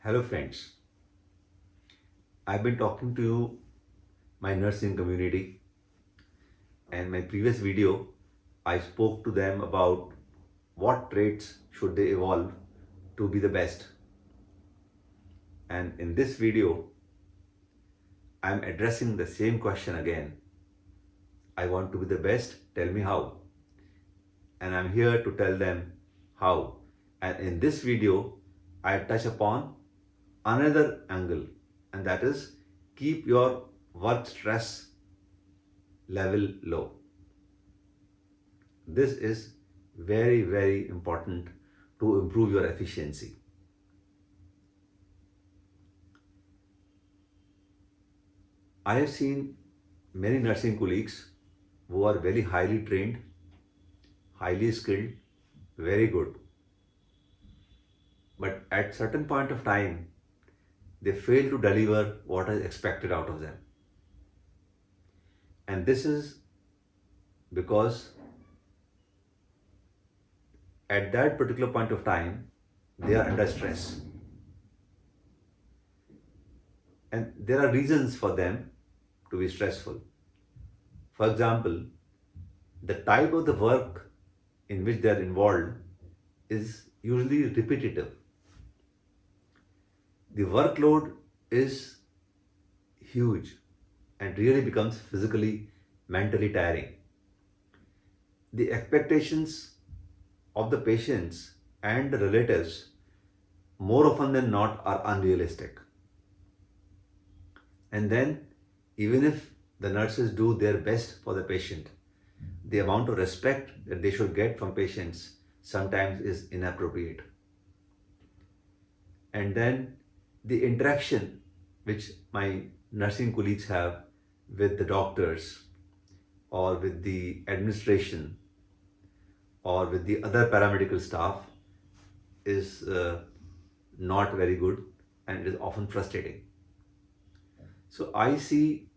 Hello friends, I've been talking to you, my nursing community, and my previous video I spoke to them about what traits should they evolve to be the best. And in this video, I'm addressing the same question again. I want to be the best, tell me how. And I'm here to tell them how. And in this video, I touch upon another angle, and that is keep your work stress level low. This is very, very important to improve your efficiency. I have seen many nursing colleagues who are very highly trained, highly skilled, very good. But at certain point of time, they fail to deliver what is expected out of them. And this is because at that particular point of time, they are under stress. And there are reasons for them to be stressful. For example, the type of the work in which they are involved is usually repetitive. The workload is huge and really becomes physically, mentally tiring. The expectations of the patients and the relatives more often than not are unrealistic. And then, even if the nurses do their best for the patient, the amount of respect that they should get from patients sometimes is inappropriate. And then the interaction which my nursing colleagues have with the doctors or with the administration or with the other paramedical staff is not very good, and it is often frustrating. So I see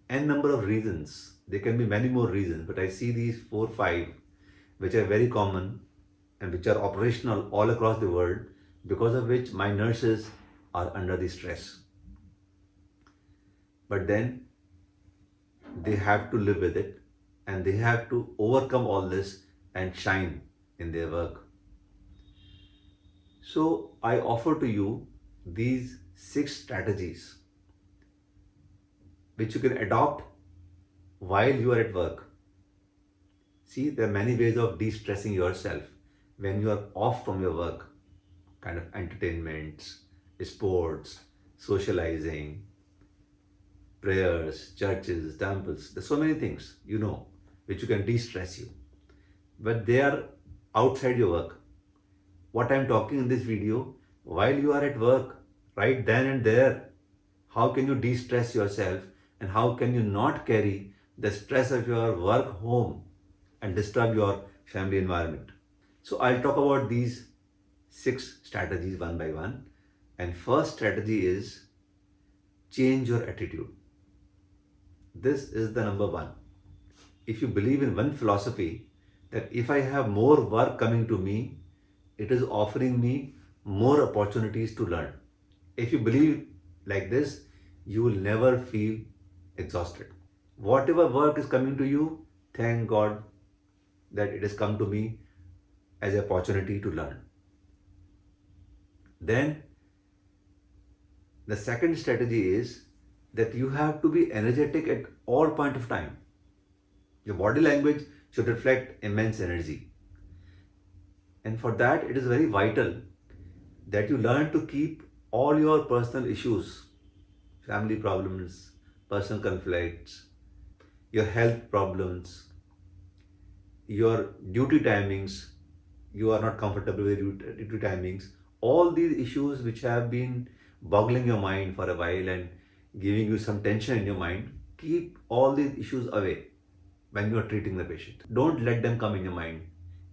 n number of reasons. There can be many more reasons, but I see these 4, 5 which are very common and which are operational all across the world, because of which my nurses are under the stress. But then they have to live with it and they have to overcome all this and shine in their work. So I offer to you these 6 strategies which you can adopt while you are at work. See, there are many ways of de-stressing yourself when you are off from your work, kind of entertainments, sports, socializing, prayers, churches, temples. There's so many things, which you can de-stress you. But they are outside your work. What I'm talking in this video, while you are at work, right then and there, how can you de-stress yourself and how can you not carry the stress of your work home and disturb your family environment? So I'll talk about these 6 strategies one by one. And first strategy is change your attitude. This is the number one. If you believe in one philosophy, that if I have more work coming to me, it is offering me more opportunities to learn. If you believe like this, you will never feel exhausted. Whatever work is coming to you, thank God that it has come to me as an opportunity to learn. Then the second strategy is that you have to be energetic at all point of time. Your body language should reflect immense energy. And for that, it is very vital that you learn to keep all your personal issues, family problems, personal conflicts, your health problems, your duty timings, you are not comfortable with duty timings, all these issues which have been boggling your mind for a while and giving you some tension in your mind, keep all these issues away when you are treating the patient. Don't let them come in your mind.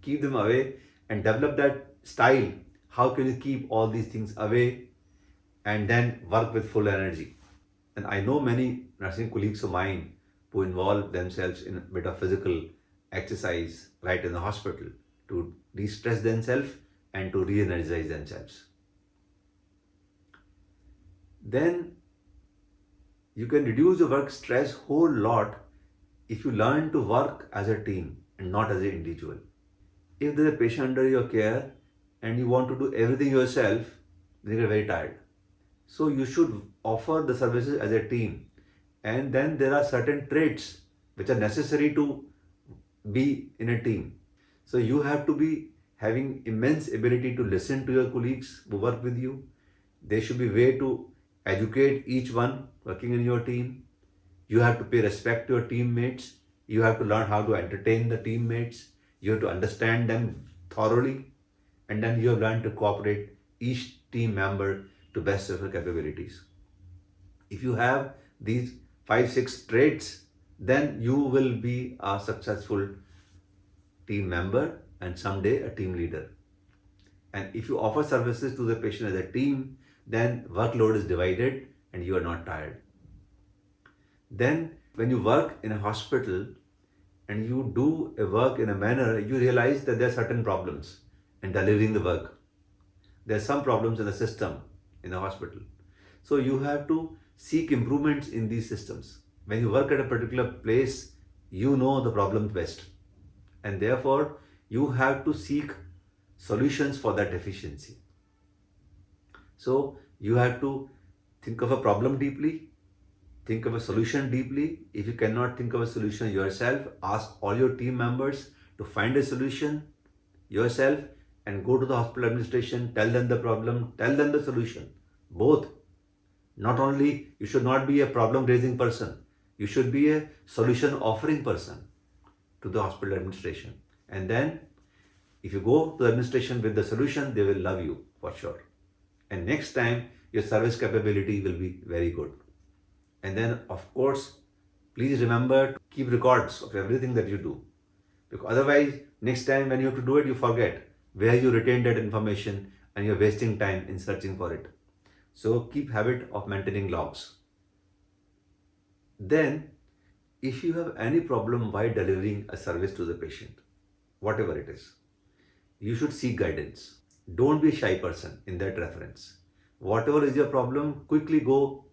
Keep them away and develop that style. How can you keep all these things away and then work with full energy? And I know many nursing colleagues of mine who involve themselves in a bit of physical exercise right in the hospital to de-stress themselves and to re-energize themselves. Then you can reduce your work stress whole lot if you learn to work as a team and not as an individual. If there's a patient under your care and you want to do everything yourself, then you get very tired. So you should offer the services as a team. And then there are certain traits which are necessary to be in a team. So you have to be having immense ability to listen to your colleagues who work with you. There should be way to educate each one working in your team. You have to pay respect to your teammates. You have to learn how to entertain the teammates. You have to understand them thoroughly. And then you have learned to cooperate each team member to best of your capabilities. If you have these 5, 6 traits, then you will be a successful team member and someday a team leader. And if you offer services to the patient as a team, then workload is divided and you are not tired. Then when you work in a hospital and you do a work in a manner, you realize that there are certain problems in delivering the work. There are some problems in the system in the hospital. So you have to seek improvements in these systems. When you work at a particular place, you know the problem best. And therefore, you have to seek solutions for that deficiency. So you have to think of a problem deeply, think of a solution deeply. If you cannot think of a solution yourself, ask all your team members to find a solution yourself and go to the hospital administration, tell them the problem, tell them the solution. Both. Not only, you should not be a problem raising person, you should be a solution offering person to the hospital administration. And then, if you go to the administration with the solution, they will love you for sure. And next time, your service capability will be very good. And then, of course, please remember to keep records of everything that you do. Because otherwise, next time when you have to do it, you forget where you retained that information and you're wasting time in searching for it. So keep habit of maintaining logs. Then, if you have any problem while delivering a service to the patient, whatever it is, you should seek guidance. Don't be a shy person in that reference. Whatever is your problem, quickly go.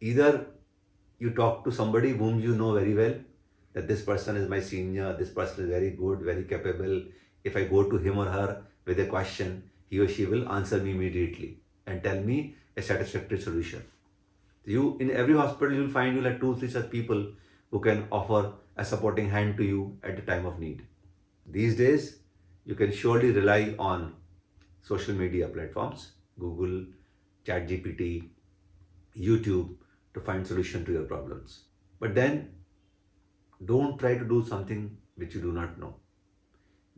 Either you talk to somebody whom you know very well, that this person is my senior, this person is very good, very capable. If I go to him or her with a question, he or she will answer me immediately and tell me a satisfactory solution. You, in every hospital, you'll find you'll have 2, 3 such people who can offer a supporting hand to you at the time of need. These days, you can surely rely on social media platforms, Google, ChatGPT, YouTube, to find solution to your problems. But then, don't try to do something which you do not know.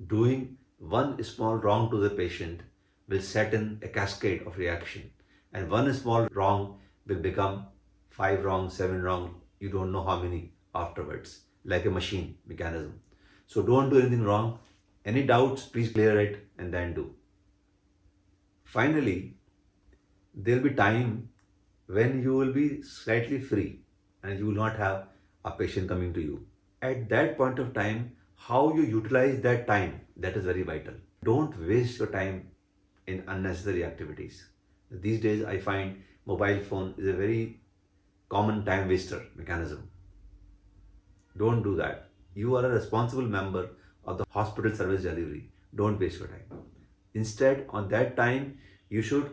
Doing one small wrong to the patient will set in a cascade of reaction. And one small wrong will become 5 wrong, 7 wrong, you don't know how many afterwards, like a machine mechanism. So don't do anything wrong. Any doubts, please clear it and then do. Finally, there'll be time when you will be slightly free and you will not have a patient coming to you. At that point of time, how you utilize that time, that is very vital. Don't waste your time in unnecessary activities. These days, I find mobile phone is a very common time waster mechanism. Don't do that. You are a responsible member of the hospital service delivery. Don't waste your time. Instead, on that time, you should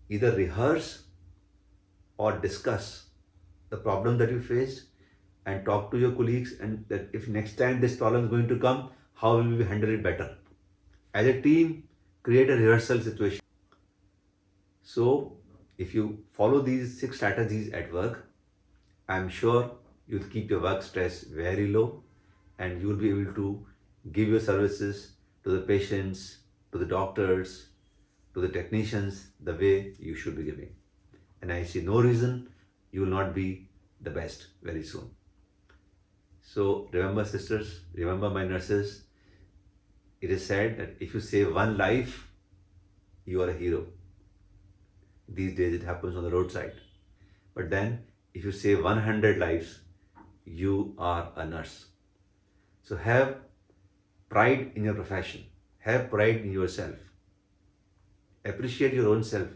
either rehearse or discuss the problem that you faced and talk to your colleagues, and that if next time this problem is going to come, how will we handle it better? As a team, create a rehearsal situation. So, if you follow these 6 strategies at work, I'm sure you'll keep your work stress very low and you'll be able to give your services to the patients, to the doctors, to the technicians the way you should be giving. And I see no reason you will not be the best very soon. So remember, sisters, remember, my nurses, it is said that if you save one life, you are a hero. These days it happens on the roadside. But then if you save 100 lives, you are a nurse. So have pride in your profession. Have pride in yourself. Appreciate your own self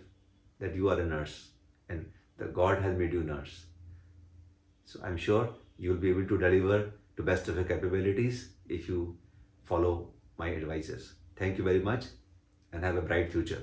that you are a nurse. and the God has made you nurse. So I'm sure you will be able to deliver to best of your capabilities if you follow my advices. Thank you very much and have a bright future.